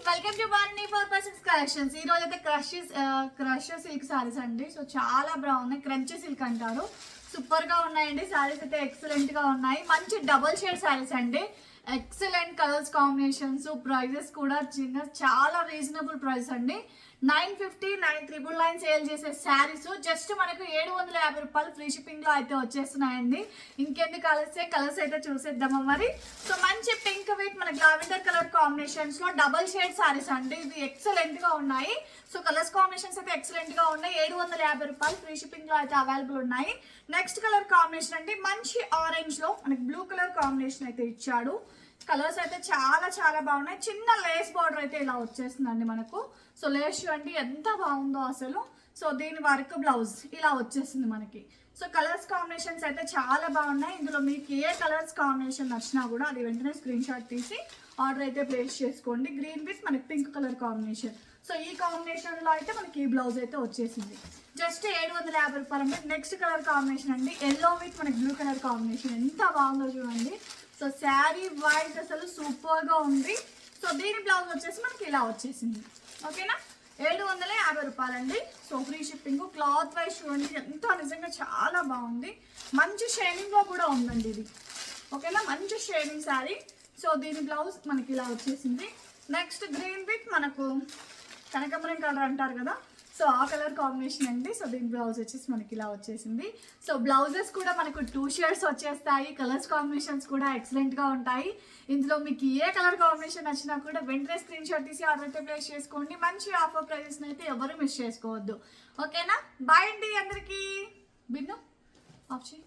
Welcome to వారిని 4x6 collections. ఈ రోజు అయితే క్రష్ సిల్క్ సారీస్ అండి. సో చాలా బాగున్నాయి, క్రంచీ సిల్క్ అంటారు. సూపర్ గా ఉన్నాయండి. సారీస్ అయితే ఎక్సలెంట్ గా ఉన్నాయి. మంచి డబుల్ షేడ్ సారీస్ అండి. ఎక్సలెంట్ కలర్స్ కాంబినేషన్స్, ప్రైజెస్ కూడా చాలా రీజనబుల్ ప్రైస్ అండి. 950, 999 సేల్ చేసే శారీస్ జస్ట్ మనకు 750 రూపాయలు ఫ్రీ షిప్పింగ్ లో అయితే వచ్చేస్తున్నాయండి. ఇంకెందుకు కలర్స్ అయితే చూసేద్దామా మరి. సో మంచి పింక్ విత్ మనకి లావెండర్ కలర్ కాంబినేషన్స్ లో డబల్ షేడ్ శారీస్ అండి. ఇవి ఎక్సలెంట్ గా ఉన్నాయి. సో కలర్స్ కాంబినేషన్స్ అయితే ఎక్సలెంట్ గా ఉన్నాయి. 750 రూపాయలు ఫ్రీ షిప్పింగ్ లో అయితే అవైలబుల్ ఉన్నాయి. నెక్స్ట్ కలర్ కాంబినేషన్ అండి, మంచి ఆరెంజ్ లో మనకి బ్లూ కలర్ కాంబినేషన్ అయితే ఇచ్చాడు. కలర్స్ అయితే చాలా బాగున్నాయి. చిన్న లేస్ బార్డర్ అయితే ఇలా వచ్చేస్తుందండి మనకు. సో లేస్ చూడండి ఎంత బాగుందో అసలు. సో దీని వర్క్ బ్లౌజ్ ఇలా వచ్చేసింది మనకి. సో కలర్స్ కాంబినేషన్స్ అయితే చాలా బాగున్నాయి. ఇందులో మీకు ఏ కలర్స్ కాంబినేషన్ నచ్చినా కూడా అది వెంటనే స్క్రీన్ షాట్ తీసి ఆర్డర్ అయితే ప్లేస్ చేసుకోండి. గ్రీన్ విత్ మనకి పింక్ కలర్ కాంబినేషన్. సో ఈ కాంబినేషన్ లో అయితే మనకి ఈ బ్లౌజ్ అయితే వచ్చేసింది. జస్ట్ 750 రూపాయలు అండి. నెక్స్ట్ కలర్ కాంబినేషన్ అండి, ఎల్లో విత్ మనకి బ్లూ కలర్ కాంబినేషన్. ఎంత బాగుందో చూడండి. సో శారీ వైట్ అసలు సూపర్ గా ఉంది. సో దీని బ్లౌజ్ వచ్చేసి మనకి ఇలా వచ్చేసింది. ఓకేనా, 750 రూపాయలండి. So free shipping. Cloth wise చూడండి ఎంత నిజంగా చాలా బాగుంది. మంచి షైనింగ్ లో కూడా ఉందండి ఇది. ఓకేనా, మంచి షైనింగ్ శారీ. సో దీని బ్లౌజ్ మనకి ఇలా వచ్చేసింది. నెక్స్ట్ గ్రీన్ విత్ మనకు కనకాంబరం కలర్ అంటారు కదా, సో ఆ కలర్ కాంబినేషన్ అండి. సో దీని బ్లౌజ్ వచ్చేసి మనకి ఇలా వచ్చేసింది. సో బ్లౌజెస్ కూడా మనకు 2 షేడ్స్ వచ్చేస్తాయి. కలర్స్ కాంబినేషన్స్ కూడా ఎక్సలెంట్ గా ఉంటాయి. ఇందులో మీకు ఏ కలర్ కాంబినేషన్ నచ్చినా కూడా వెంటనే స్క్రీన్ షాట్ తీసి ఆర్డర్ అయితే ప్లేస్ చేసుకోండి. మంచి ఆఫర్ ప్రైజెస్ అయితే ఎవరు మిస్ చేసుకోవద్దు. ఓకేనా, బాయ్ అండి అందరికీ. బిన్ను ఆఫ్ చేయి.